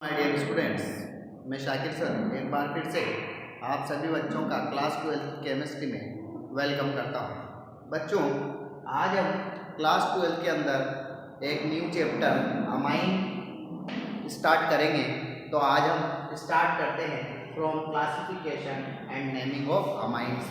My dear students, मैं Shakir sir एक बार फिर से आप सभी बच्चों का क्लास 12 केमिस्ट्री में वेलकम करता हूं। बच्चों, आज हम क्लास 12 के अंदर एक न्यू चैप्टर अमाइन स्टार्ट करेंगे। तो आज हम स्टार्ट करते हैं from classification and naming of amines.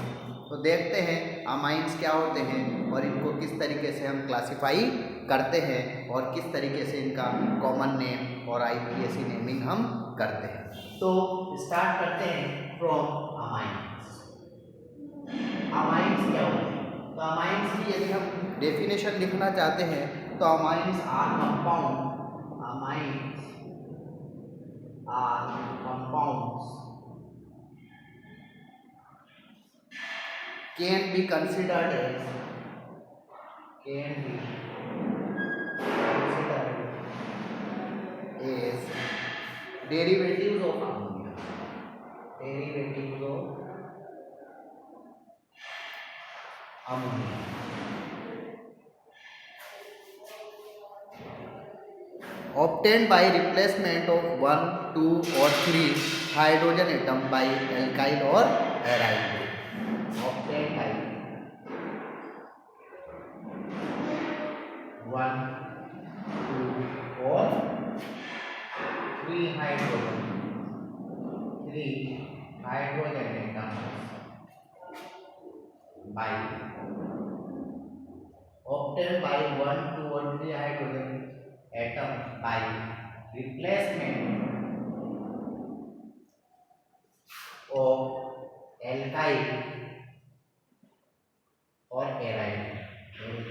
तो देखते हैं अमाइंस क्या होते हैं और इनको किस तरीके से हम क्लासिफाई करते हैं और किस तरीके से इनका कॉमन नेम और IUPAC नेमिंग हम करते हैं। तो स्टार्ट करते हैं फ्रॉम अमाइंस। अमाइंस क्या होते हैं? तो अमाइंस की यदि हम डेफिनेशन लिखना चाहते हैं तो amines are compound, amines are compounds can be considered as derivatives of ammonia. Derivatives of ammonia. Obtained by replacement of 1, 2 or 3 hydrogen atom by alkyl or aryl group. Obtained by 1, 2 or 3 hydrogen atoms by obtained by 1, 2 or 3 hydrogen atoms by replacement of alkyl or aryl group.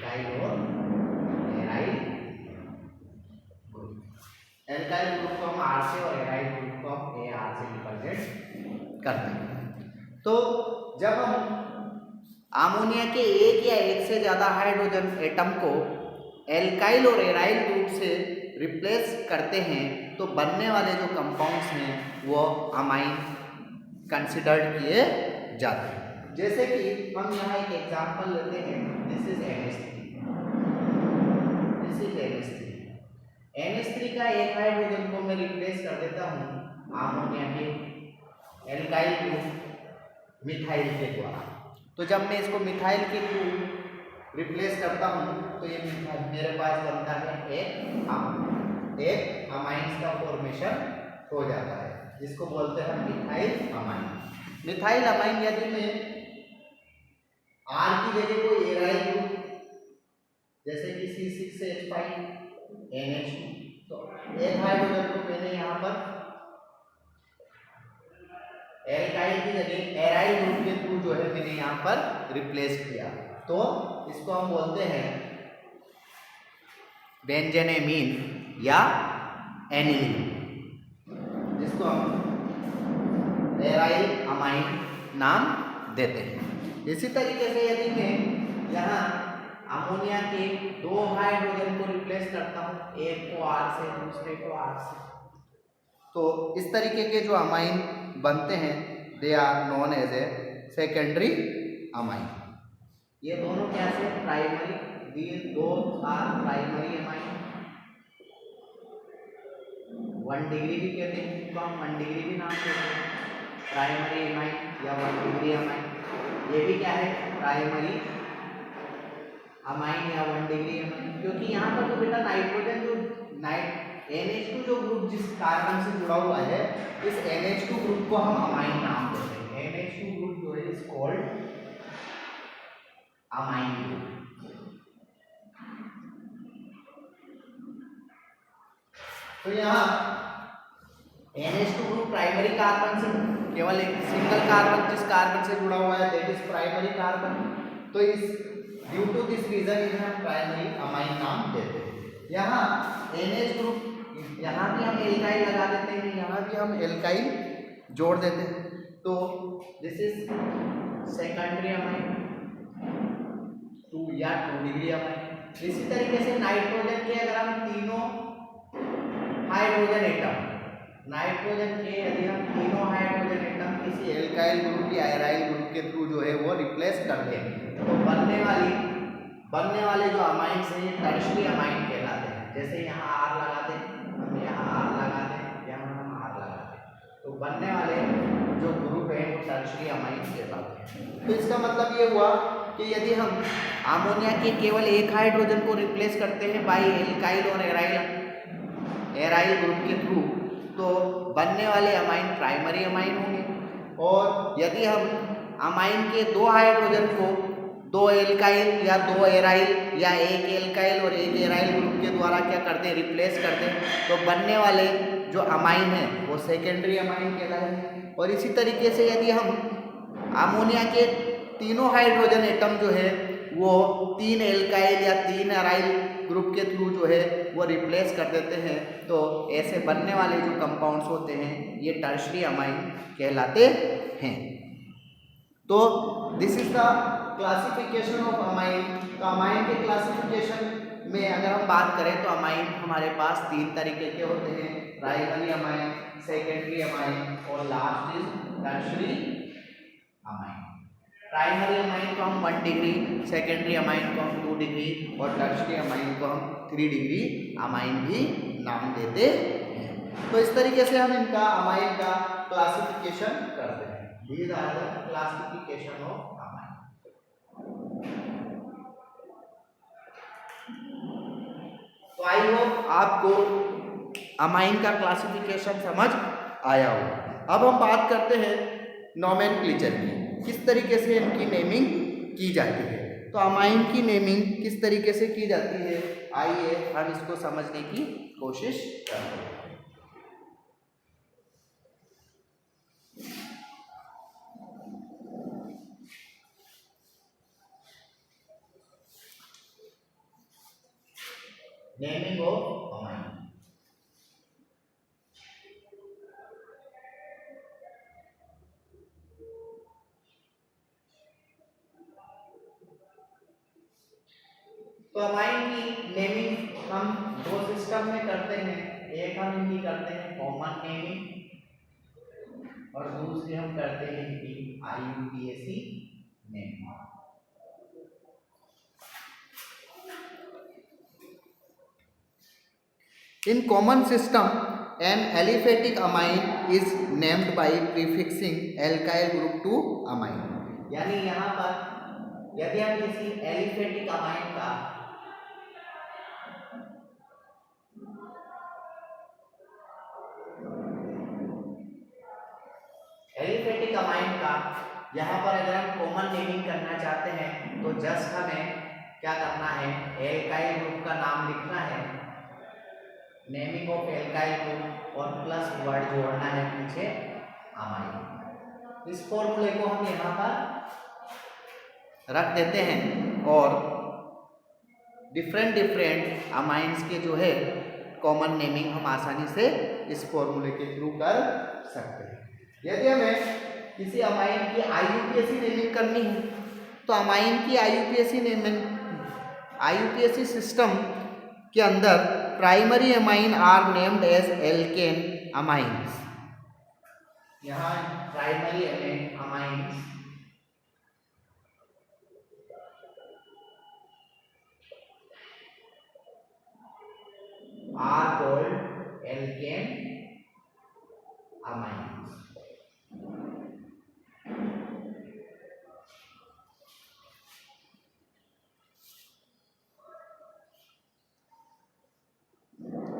Alkyl group को हम R से और aryl group को हम AR से represent करते हैं। तो जब हम अमोनिया के एक या एक से ज़्यादा हाइड्रोजन एटम को एल्काइल और एराइल ग्रुप से रिप्लेस करते हैं तो बनने वाले जो कंपाउंड्स हैं वो अमाइन कंसिडर्ड किए जाते हैं। जैसे कि हम यहाँ एक एग्जांपल लेते हैं, दिस इज NH3। NH3 का एक हाइड्रोजन को मैं रिप्लेस कर देता हूँ अमोनिया के एल्काइल ग्रुप मिथाइल के द्वारा। तो जब मैं इसको मिथाइल के थ्रू रिप्लेस करता हूँ तो ये मेरे पास बनता है एक अमाइंस का फॉर्मेशन हो जाता है, जिसको बोलते हैं मिथाइल अमाइन। मिथाइल अमाइन यदि मैं R की जगह कोई एराइल ग्रुप जैसे कि C6H5 NH2, तो एक हाइड्रोजन को मैंने यहाँ पर एल्काइल की जगह एराइल ग्रुप के थ्रू जो है मैंने यहाँ पर रिप्लेस किया, तो इसको हम बोलते हैं बेंजेनेमीन या एनिलीन, जिसको हम एराइल अमाइन नाम देते हैं। इसी तरीके से यदि मैं यहाँ अमोनिया के दो हाइड्रोजन को रिप्लेस करता हूँ, एक को R से दूसरे को R से, तो इस तरीके के जो अमाइन बनते हैं they are known as a secondary amine. ये दोनों क्या से प्राइमरी, these दो आर प्राइमरी अमाइन। 1 डिग्री भी कहते हैं, तो हम 1 डिग्री भी नाम देते हैं प्राइमरी अमाइन या 1 डिग्री अमाइन। ये भी क्या है, प्राइमरी अमाइन या 1 डिग्री अमाइन, क्योंकि यहाँ पर तो बेटा नाइट्रोजन जो NH2 जो ग्रुप जिस कार्बन से जुड़ा हुआ है, इस NH2 ग्रुप को हम अमाइन नाम देते हैं। NH2 ग्रुप जो है इज कॉल्ड अमाइन ग्रुप। तो यहाँ NH2 ग्रुप प्राइमरी कार्बन से केवल एक सिंगल कार्बन जिस कार्बन से जुड़ा हुआ है दैट इज प्राइमरी कार्बन, तो इस ड्यू टू दिस रीजन इन्हें हम प्राइमरी अमाइन नाम देते हैं। यहाँ NH ग्रुप, यहाँ भी हम एल्काइल लगा देते हैं, यहाँ भी हम एल्काइल जोड़ देते हैं, तो दिस इज सेकेंडरी अमाइन 2 या 2 डिग्री अमाइन। इसी तरीके से नाइट्रोजन के अगर हम तीनों हाइड्रोजन एटम, नाइट्रोजन के यदि हम तीनों हाइड्रोजन एटम किसी एल्काइल ग्रुप या एराइल ग्रुप के थ्रू जो है वो रिप्लेस कर दें, तो बनने वाले जो अमाइंस हैं ये टर्शियरी अमाइन कहलाते हैं। जैसे यहाँ R लगा दें, हम यहाँ R लगा दें, यहाँ बनने वाले जो ग्रुप है वो टर्शियरी अमाइन कहलाते हैं। तो इसका मतलब ये हुआ कि यदि हम अमोनिया के केवल एक हाइड्रोजन को रिप्लेस करते हैं बाई एल्काइल और एराइल ग्रुप के थ्रू, तो बनने वाले अमाइन प्राइमरी अमाइन होंगे। और यदि हम अमाइन के दो हाइड्रोजन को दो एल्काइल या दो एराइल या एक एल्काइल और एक एराइल ग्रुप के द्वारा क्या करते हैं, रिप्लेस करते हैं, तो बनने वाले जो अमाइन है वो सेकेंडरी अमाइन कहलाएंगे। और इसी तरीके से यदि हम अमोनिया के तीनों हाइड्रोजन एटम जो है वो तीन एल्काइल या तीन एराइल ग्रुप के थ्रू जो है वो रिप्लेस कर देते हैं, तो ऐसे बनने वाले जो कंपाउंड्स होते हैं ये टर्शियरी अमाइन कहलाते हैं। तो this is the classification of amine. तो अमाइन के क्लासिफिकेशन में अगर हम बात करें तो अमाइन हमारे पास तीन तरीके के होते हैं, प्राइमरी अमाइन, सेकेंडरी अमाइन और last is tertiary amine. Primary amine को हम 1 डिग्री, सेकेंडरी अमाइन को हम 2 डिग्री और टर्शियरी अमाइन को हम 3 डिग्री अमाइन भी नाम देते हैं। तो इस तरीके से हम इनका अमाइन का क्लासिफिकेशन करते हैं। These are the classification of amine. तो आई होप आपको अमाइन का क्लासिफिकेशन समझ आया हो। अब हम बात करते हैं नोमेनक्लेचर की, किस तरीके से इनकी नेमिंग की जाती है। तो अमाइन की नेमिंग किस तरीके से की जाती है, आइए हम इसको समझने की कोशिश करते हैं। Naming of amine. तो अमाइन की नेमिंग हम दो सिस्टम में करते हैं। एक हम इनकी करते हैं कॉमन नेमिंग और दूसरी हम करते हैं इनकी IUPAC naming. In common system, an aliphatic amine is named by prefixing alkyl group to amine। यानी यहाँ पर यदि हम किसी एलिफेटिक अमाइन का यहाँ पर अगर हम कॉमन नेमिंग करना चाहते हैं तो जस्ट हमें क्या करना है, एल्काइल ग्रुप का नाम लिखना है, नेमिंग ऑफ एल्काइल ग्रुप और प्लस वर्ड जोड़ना है पीछे अमाइन। इस फॉर्मूले को हम यहाँ पर रख देते हैं और डिफरेंट अमाइंस के जो है कॉमन नेमिंग हम आसानी से इस फॉर्मूले के थ्रू कर सकते हैं। यदि हमें किसी अमाइन की IUPAC नेमिंग करनी है तो अमाइन की IUPAC सिस्टम के अंदर primary amine are named as alkane amines. यहाँ primary amines are called alkane amines.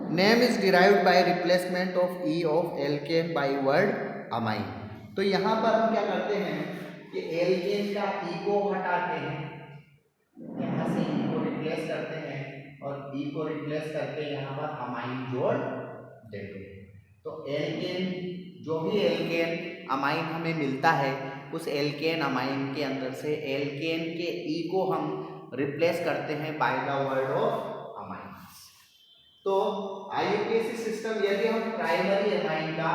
Name is derived by replacement of e of alkane by word amine. तो यहाँ पर हम क्या करते हैं कि एल्केन का ई को हटाते हैं, यहाँ से ई को रिप्लेस करते हैं और ई को रिप्लेस करके यहाँ पर अमाइन जोड़ देते हैं। तो एल्केन, जो भी एल्केन अमाइन हमें मिलता है उस एल्केन अमाइन के अंदर से एल्केन के ई को हम रिप्लेस करते हैं by the word of amine. तो IUPAC सिस्टम, यदि हम प्राइमरी अमाइन का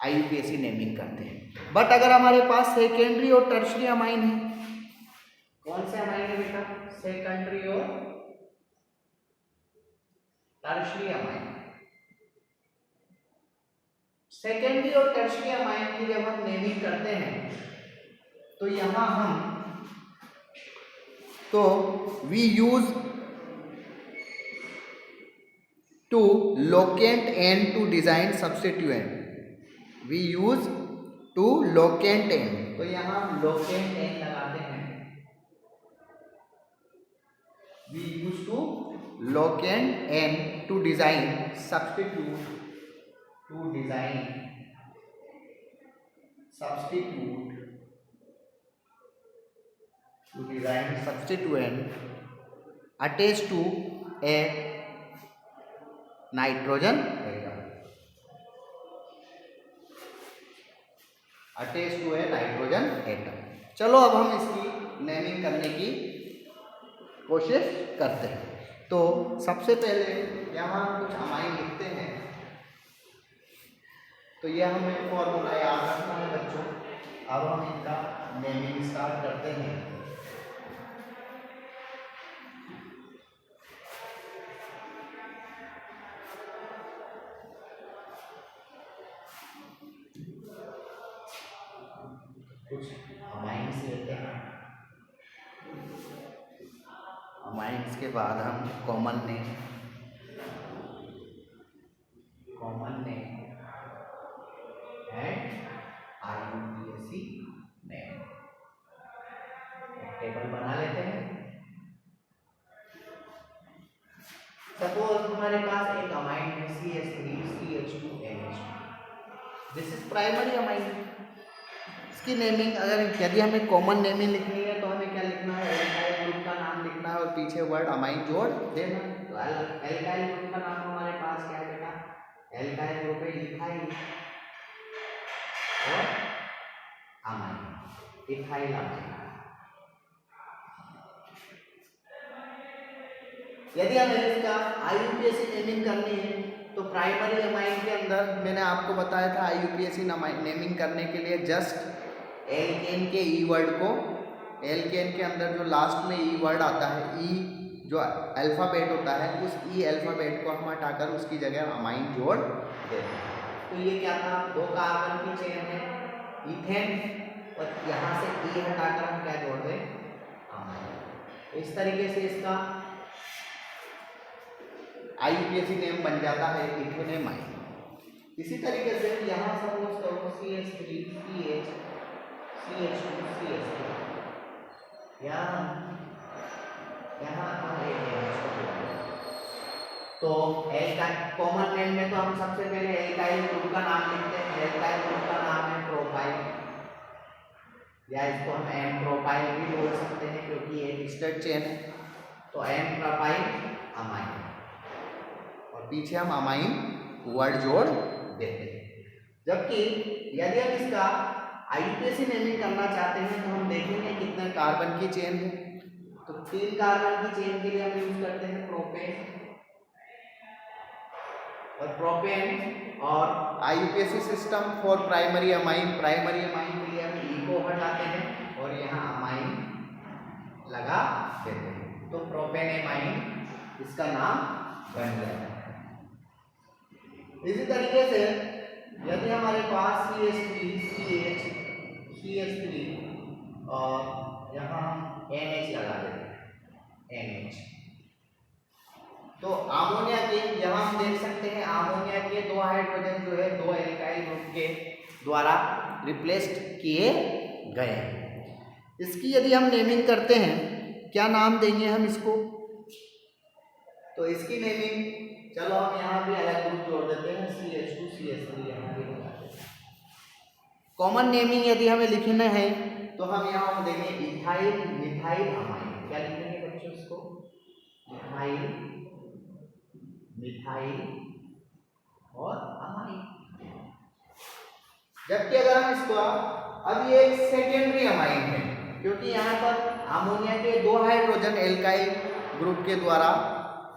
IUPAC नेमिंग करते हैं, बट अगर हमारे पास सेकेंडरी और टर्शियरी अमाइन है, कौन से अमाइन है बेटा, सेकेंडरी और टर्शियरी अमाइन। सेकेंडरी और टर्शियरी अमाइन की जब हम नेमिंग करते हैं तो यहां हम we use to locate and to design substituent। We use to locant N, तो यहाँ लोकेंट एन लगाते हैं, we use to locant N to design substitute, to design substitute, to design substituent attached to a nitrogen atom, attached to a nitrogen atom। चलो अब हम इसकी naming करने की कोशिश करते हैं। तो सबसे पहले यहाँ हम कुछ अमाइन लिखते हैं, तो यह हमें फॉर्मूला याद रखना है बच्चों। अब हम इनका नेमिंग स्टार्ट करते हैं। कुछ अमाइंस लेते हैं, अमाइंस के बाद हम common name and IUPAC name table बना लेते हैं। सपोज हमारे पास एक अमाइन है CH3CH2NH2, this is primary amine. इसकी नेमिंग अगर यदि हमें कॉमन नेमिंग लिखनी है तो हमें क्या लिखना है, एल्काइल ग्रुप का नाम लिखना है और पीछे वर्ड अमाइन जोड़ देना। तो एल्काइल ग्रुप का नाम हमारे पास क्या है बेटा, एल्काइल ग्रुप है इथाइल और अमाइन, इथाइल अमाइन। यदि हमें इसका IUPAC नेमिंग करनी है तो प्राइमरी अमाइन के अंदर मैंने आपको बताया था IUPAC नेमिंग करने के लिए जस्ट एल्केन के ई वर्ड को, एल्केन के अंदर जो लास्ट में ई वर्ड आता है, ई जो अल्फ़ाबेट होता है, उस ई अल्फ़ाबेट को हम हटाकर उसकी जगह अमाइन जोड़ देते हैं। तो ये क्या था, 2 कार्बन की चेन है इथेन, और यहाँ से ई हटाकर हम क्या जोड़ दें, अमाइन। इस तरीके से इसका IUPAC नेम बन जाता है इथेनेमाइन। इसी तरीके से यहाँ सपोज करो CH3CH CH2CH2, यहाँ तो कॉमन नेम में तो हम सबसे पहले एल्काइल ग्रुप का नाम लिखते हैं। एल्काइल ग्रुप का नाम है प्रोपाइल, या इसको हम एन प्रोपाइल भी बोल सकते हैं क्योंकि ये मिक्सड चेन है। तो एन प्रोपाइल अमाइन, और पीछे हम अमाइन वर्ड जोड़ देते हैं। जबकि यदि हम इसका IUPAC नेमिंग करना चाहते हैं तो हम देखेंगे कितने कार्बन की चेन है। तो 3 कार्बन की चेन के लिए हम यूज करते हैं प्रोपेन, और प्रोपेन और IUPAC system for primary amine, primary amine के लिए हम ई को हटाते हैं और यहाँ अमाइन लगा देते हैं। तो प्रोपेन अमाइन इसका नाम बन जाता है। इसी तरीके से यदि हमारे पास CH3 और यहाँ हम NH लगा देते हैं, NH, तो अमोनिया के यहाँ हम देख सकते हैं अमोनिया के 2 हाइड्रोजन जो है 2 एल्काइल ग्रुप के द्वारा रिप्लेस्ड किए गए हैं। इसकी यदि हम नेमिंग करते हैं, क्या नाम देंगे हम इसको, तो इसकी नेमिंग चलो हम यहाँ भी अलग ग्रुप जोड़ देते हैं CH2CH3, यहाँ भी लगा देते हैं। कॉमन नेमिंग यदि हमें लिखना है तो हम यहाँ देंगे इथाइल मिथाइल अमाइन। क्या लिखेंगे बच्चों इसको, इथाइल मिथाइल और अमाइन। जबकि अगर हम इसको, अब ये एक सेकेंडरी अमाइन है क्योंकि यहाँ पर अमोनिया के 2 हाइड्रोजन एल्काइल ग्रुप के द्वारा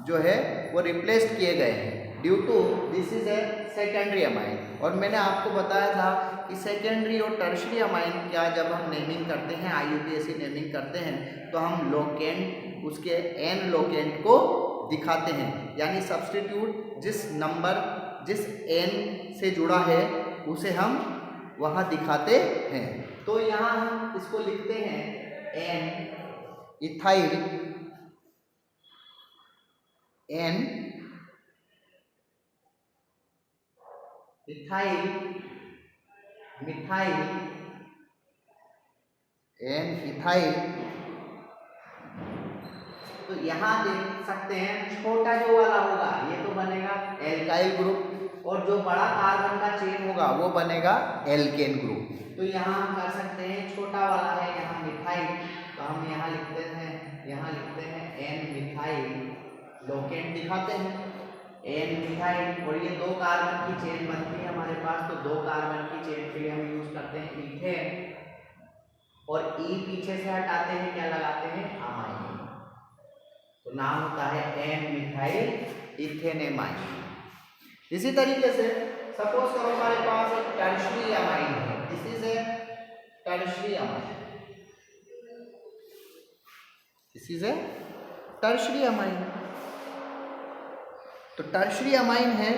जो है वो रिप्लेस किए गए हैं, due to this is a secondary amine. और मैंने आपको बताया था कि सेकेंडरी और टर्शरी अमाइन क्या, जब हम नेमिंग करते हैं IUPAC नेमिंग करते हैं तो हम लोकेंट, उसके एन लोकेंट को दिखाते हैं, यानी सब्स्टिट्यूट जिस एन से जुड़ा है उसे हम वहाँ दिखाते हैं। तो यहाँ हम इसको लिखते हैं N ethyl, N ethyl methyl N ethyl. तो यहाँ देख सकते हैं छोटा जो वाला होगा ये तो बनेगा एल्काइल ग्रुप, और जो बड़ा कार्बन का चेन होगा वो बनेगा एल्केन ग्रुप। तो यहाँ हम कर सकते हैं छोटा वाला है यहाँ मिथाइल, तो हम यहाँ लिखते हैं एन मिथाइल, लोकेट दिखाते हैं एन मिथाइल, और ये 2 कार्बन की चेन बनती है हमारे पास। तो 2 कार्बन की चेन के लिए हम यूज करते हैं इथेन, और ई पीछे से हटाते हैं, क्या लगाते हैं अमाइन। तो नाम होता है एन मिथाइल इथेनेमाइन। इसी तरीके से सपोज करो हमारे पास एक टर्शियरी अमाइन है, this is A tertiary amine, this is A tertiary amine. तो टर्शियरी अमाइन है,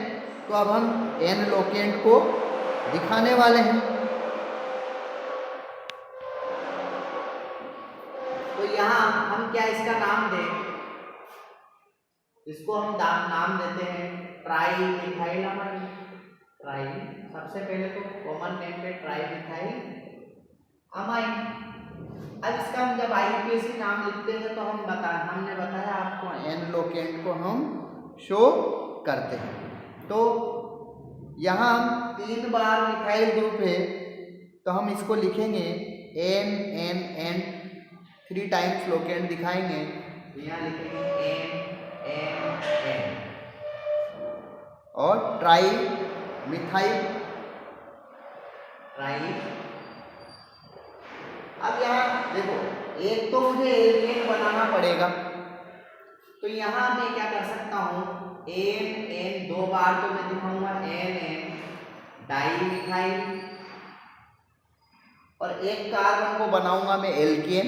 तो अब हम एन लोकेंट को दिखाने वाले हैं। तो यहाँ हम क्या इसका नाम दें, इसको हम नाम देते हैं ट्राई मिथाइल अमाइन। ट्राई, सबसे पहले तो कॉमन नेम पे ट्राई मिथाइल अमाइन। अब इसका हम जब आईयूपीएसी नाम लिखते हैं तो हमने बताया आपको एन लोकेंट को हम शो करते हैं। तो यहाँ हम 3 बार मिथाइल ग्रुप है, तो हम इसको लिखेंगे N N N, 3 times locant दिखाएंगे, तो यहाँ लिखेंगे एन एन एन, और ट्राई मिथाइल ट्राई। अब यहाँ देखो एक तो मुझे एल्केन बनाना पड़ेगा, तो यहाँ मैं क्या कर सकता हूँ एन एन 2 बार तो मैं दिखाऊंगा एन एन डाई मिथाइल, और एक कार्बन को बनाऊंगा मैं एल्केन,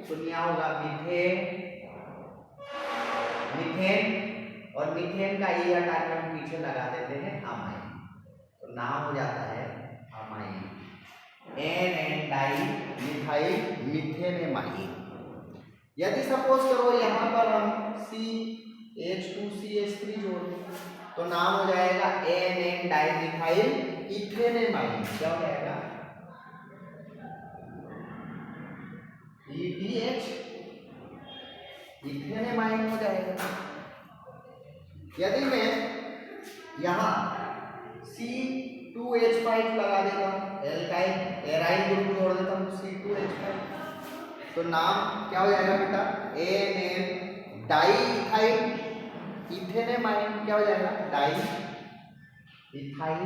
तो यहाँ होगा मीथेन मीथेन, और मीथेन का ये हटा के हम पीछे लगा देते हैं अमाइन, तो नाम हो जाता है amine N N dimethyl methanamine. यदि सपोज करो यहाँ पर हम CH2CH3 जोड़ दें, तो नाम हो जाएगा एन एन डाई मिथाइल इथेनेमाइन। क्या हो जाएगा EDH इथेनेमाइन हो जाएगा। यदि मैं यहाँ C2H5 लगा देता हूँ, एल्काइल एराइल ग्रुप जोड़ देता हूँ C2H5, तो नाम क्या हो जाएगा बेटा एन एन डाई इथाइल इथेनेमाइन। क्या हो जाएगा डाई इथाइल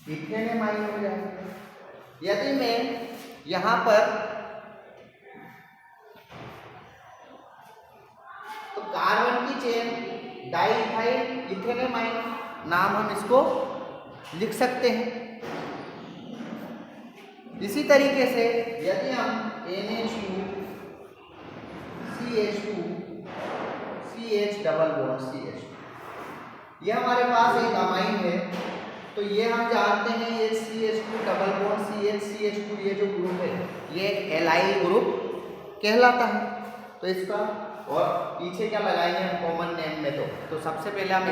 इथेनेमाइन हो जाएगा। यदि मैं यहाँ पर तो कार्बन की चेन डाई इथाइल इथेनेमाइन, नाम हम इसको लिख सकते हैं। इसी तरीके से यदि हम NH2 CH2 CH double bond CH2, ये हमारे पास एक अमाइन है, तो ये हम जानते हैं ये CH2 डबल बॉन्ड CH2 ये जो ग्रुप है ये एक एलाइल ग्रुप कहलाता है। तो इसका और पीछे क्या लगाएंगे हम कॉमन नेम में, तो सबसे पहले हम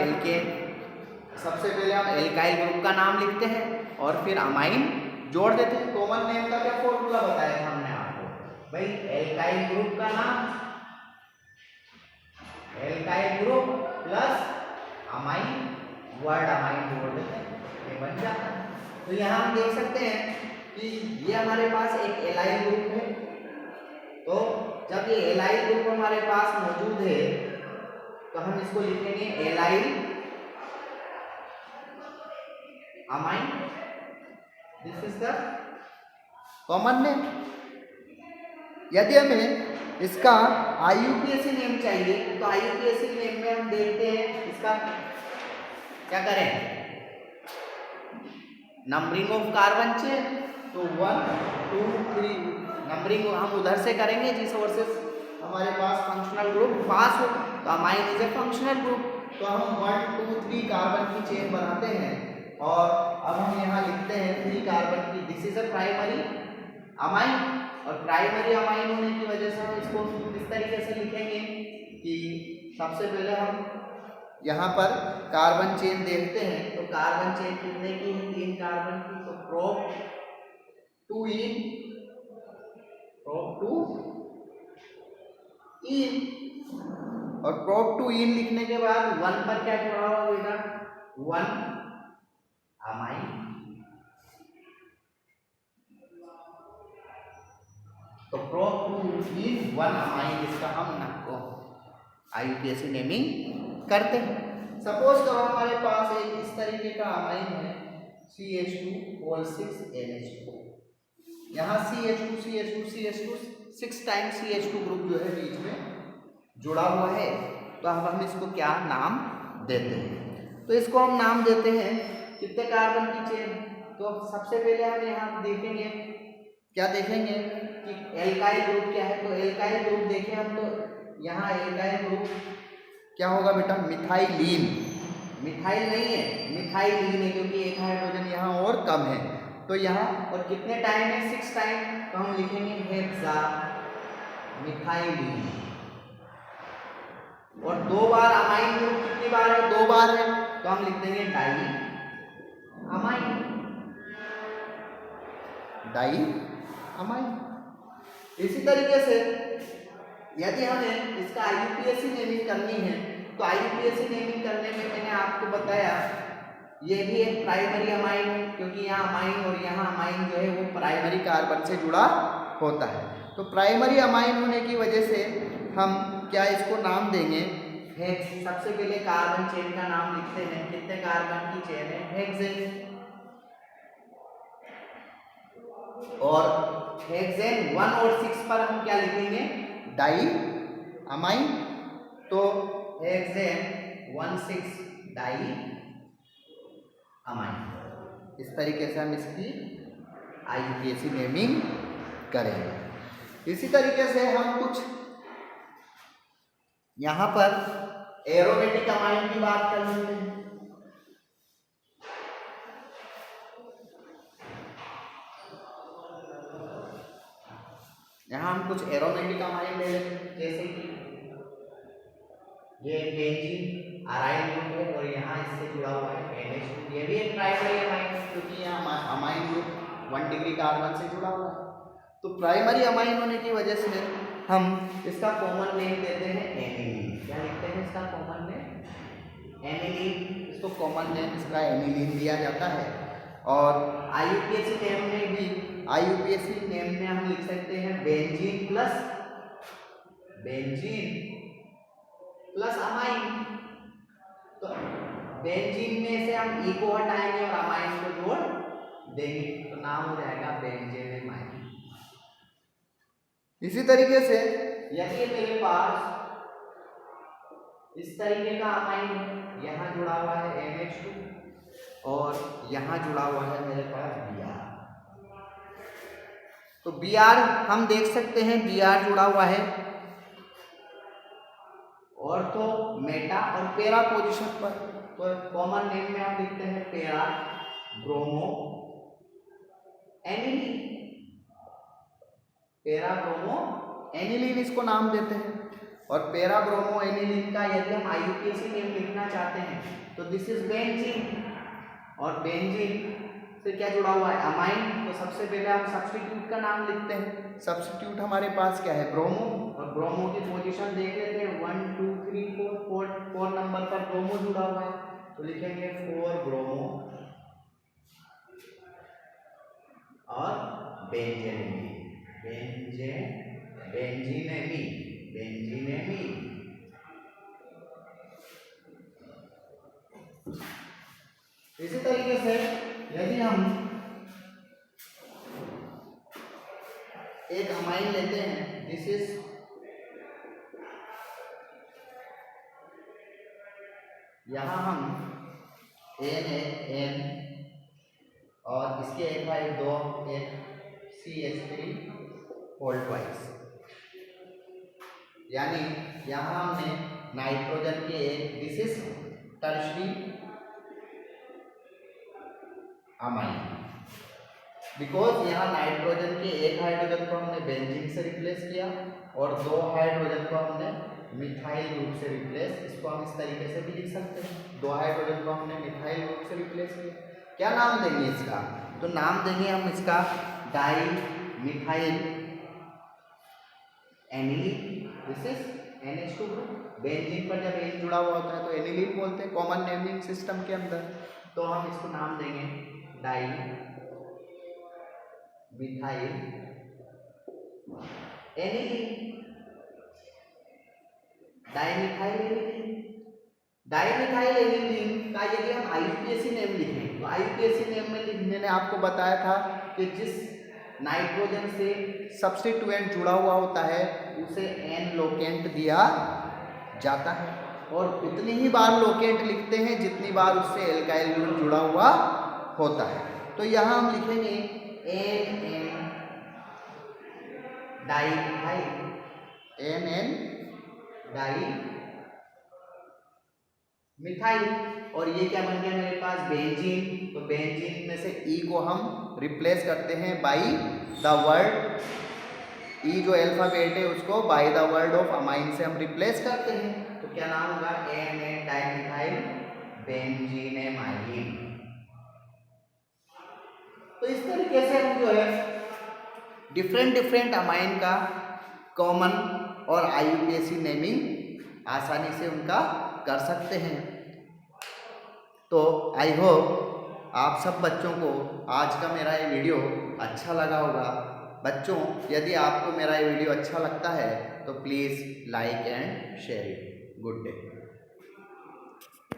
एल्काइल ग्रुप का नाम लिखते हैं और फिर अमाइन जोड़ देते हैं। कॉमन नेम का क्या फॉर्मूला बताया था हमने आपको, भाई एल्काइल ग्रुप का नाम alkyl group plus amine, word amine जोड़ देते हैं, ये बन जाता है। तो यहाँ हम देख सकते हैं कि ये हमारे पास एक एलाइल ग्रुप है, तो जब ये एलाइल ग्रुप हमारे पास मौजूद है तो हम इसको लिखेंगे allyl amine, this is the common name. यदि हमें इसका आईयूपीएसी नेम चाहिए तो आईयूपीएसी नेम में हम देखते हैं इसका क्या करें, नंबरिंग ऑफ कार्बन चेन, तो 1 2 3 नंबरिंग हम उधर से करेंगे जिस ओर से हमारे पास फंक्शनल ग्रुप पास हो, तो amine is a functional group. तो हम 1 2 3 कार्बन की चेन बनाते हैं और अब हम यहाँ लिखते हैं 3 कार्बन की, this is a primary amine, और प्राइमरी अमाइन होने की वजह से हम इसको इस तरीके से लिखेंगे कि सबसे पहले हम यहाँ पर कार्बन चेन देखते हैं तो कार्बन चेन कितने की है, 3 कार्बन की। तो प्रोप टू इन, और प्रोप टू इन लिखने के बाद 1 पर क्या जुड़ा हुआ होगा, 1 अमाइन। तो प्रोप टू इन 1 अमाइन, इसका हम आपको IUPAC नेमिंग करते हैं। सपोज करो हमारे पास एक इस तरीके का अमाइन है CH2 NH2। यहाँ CH2 6 टाइम्स CH2 ग्रुप जो है बीच में जुड़ा हुआ है। तो अब हम इसको क्या नाम देते हैं, तो इसको हम नाम देते हैं कितने कार्बन की चेन। तो सबसे पहले हम यहाँ देखेंगे, क्या देखेंगे कि एल्काइल ग्रुप क्या है। तो एल्काइल ग्रुप देखें हम, तो यहाँ एल्काइल ग्रुप क्या होगा बेटा, मिथाइलीन। मिथाइल नहीं है, मिथाइलीन है, क्योंकि एक हाइड्रोजन यहाँ और कम है। तो यहाँ और कितने टाइम है, 6 टाइम। तो हम लिखेंगे हेक्सा मिथाइलीन। और 2 बार अमाइन ग्रुप कितनी बार है, 2 बार है। तो हम लिख देंगे डाई अमाइन। इसी तरीके से यदि हमें इसका IUPAC नेमिंग करनी है, तो IUPAC नेमिंग करने में मैंने आपको बताया ये भी एक प्राइमरी अमाइन है, क्योंकि यहाँ अमाइन और यहाँ अमाइन जो है वो प्राइमरी कार्बन से जुड़ा होता है। तो प्राइमरी अमाइन होने की वजह से हम क्या इसको नाम देंगे, हेक्स। सबसे पहले कार्बन चेन का नाम लिखते हैं, कितने कार्बन की चेन है, हेक्सेन। और हेक्सेन 1 और 6 पर हम क्या लिखेंगे, डाई अमाइन। तो हेक्सेन 1,6 डाई अमाइन। इस तरीके से हम इसकी IUPAC नेमिंग करेंगे। इसी तरीके से हम कुछ यहाँ पर एरोमेटिक अमाइन की बात कर लेते हैं। यहाँ हम कुछ एरोमेटिक अमाइन ले लेते हैं, जैसे कि ये बेंजीन अराइल ग्रुप है और यहाँ इससे जुड़ा हुआ है NH2। ये भी एक प्राइमरी अमाइन है, क्योंकि यहाँ अमाइन ग्रुप 1 डिग्री कार्बन से जुड़ा हुआ है। तो प्राइमरी अमाइन होने की वजह से हम इसका कॉमन नेम देते हैं एनिलीन। क्या लिखते हैं इसका कॉमन नेम, एनिलीन। इसको कॉमन नेम इसका एनिलीन दिया जाता है। और IUPAC नेम में भी, IUPAC नेम में हम लिख सकते हैं बेंजीन प्लस अमाइन। तो बेंजीन में से हम E को हटाएंगे और अमाइन को जोड़ देंगे, तो नाम हो जाएगा बेंजेनेमाइन। इसी तरीके से यदि मेरे पास इस तरीके का अमाइन है, यहाँ जुड़ा हुआ है NH2 और यहाँ जुड़ा हुआ है मेरे पास Br। तो Br हम देख सकते हैं, Br जुड़ा हुआ है और तो मेटा और पेरा पोजीशन पर। तो कॉमन नेम में हम लिखते हैं पेरा ब्रोमो एनिलीन, इसको नाम देते हैं। और पेरा ब्रोमो एनिलीन का यदि हम IUPAC नेम लिखना चाहते हैं तो दिस इज बेंजीन। और बेंजीन से क्या जुड़ा हुआ है, अमाइन। तो सबसे पहले हम सब्स्टिट्यूट का नाम लिखते हैं। सब्स्टिट्यूट हमारे पास क्या है, ब्रोमो। और ब्रोमो की पोजीशन देख लेते हैं, 1 2 3 4 नंबर पर ब्रोमो जुड़ा हुआ है। तो लिखेंगे 4 ब्रोमो और बेंजीनेमी। इसी तरीके से यदि हम एक अमाइन लेते हैं, दिस इज यहाँ हम N और इसके एक भाई 2 एक CH3 होल ट्वाइस, यानी यहाँ हमने नाइट्रोजन के एक, this is tertiary amine. Because यहाँ नाइट्रोजन के एक हाइड्रोजन को हमने बेंजीन से रिप्लेस किया और 2 हाइड्रोजन को हमने मिथाइल ग्रुप से रिप्लेस, इसको हम इस तरीके से भी लिख सकते हैं, 2 हाइड्रोजन को हमने मिथाइल ग्रुप से रिप्लेस किया। क्या नाम देंगे इसका? तो नाम देंगे हम इसका di methyl aniline, this is NH2 group. Benzene पर जब N जुड़ा हुआ होता है तो एनिलीन बोलते हैं कॉमन नेमिंग सिस्टम के अंदर। तो हम इसको नाम देंगे di methyl aniline, dimethyl aniline. Dimethyl aniline का यदि हम IUPAC नेम लिखें तो IUPAC नेम में मैंने आपको बताया था कि जिस नाइट्रोजन से सब्स्टिट्यूएंट जुड़ा हुआ होता है उसे N लोकेंट दिया जाता है, और उतनी ही बार लोकेंट लिखते हैं जितनी बार उससे एल्काइल ग्रुप जुड़ा हुआ होता है। तो यहाँ हम लिखेंगे NN dimethyl, NN di methyl, और ये क्या बन गया मेरे पास बेंजीन। तो बेंजीन में से E को हम रिप्लेस करते हैं बाई द वर्ड, E जो अल्फाबेट है उसको by the word of amine से हम रिप्लेस करते हैं। तो क्या नाम होगा NN डाइमिथाइल बेंजीनेमाइन। तो इस तरीके से हम जो है डिफरेंट अमाइन का कॉमन और IUPAC नेमिंग आसानी से उनका कर सकते हैं। तो आई होप आप सब बच्चों को आज का मेरा ये वीडियो अच्छा लगा होगा। बच्चों, यदि आपको मेरा ये वीडियो अच्छा लगता है तो please like and share it. Good day.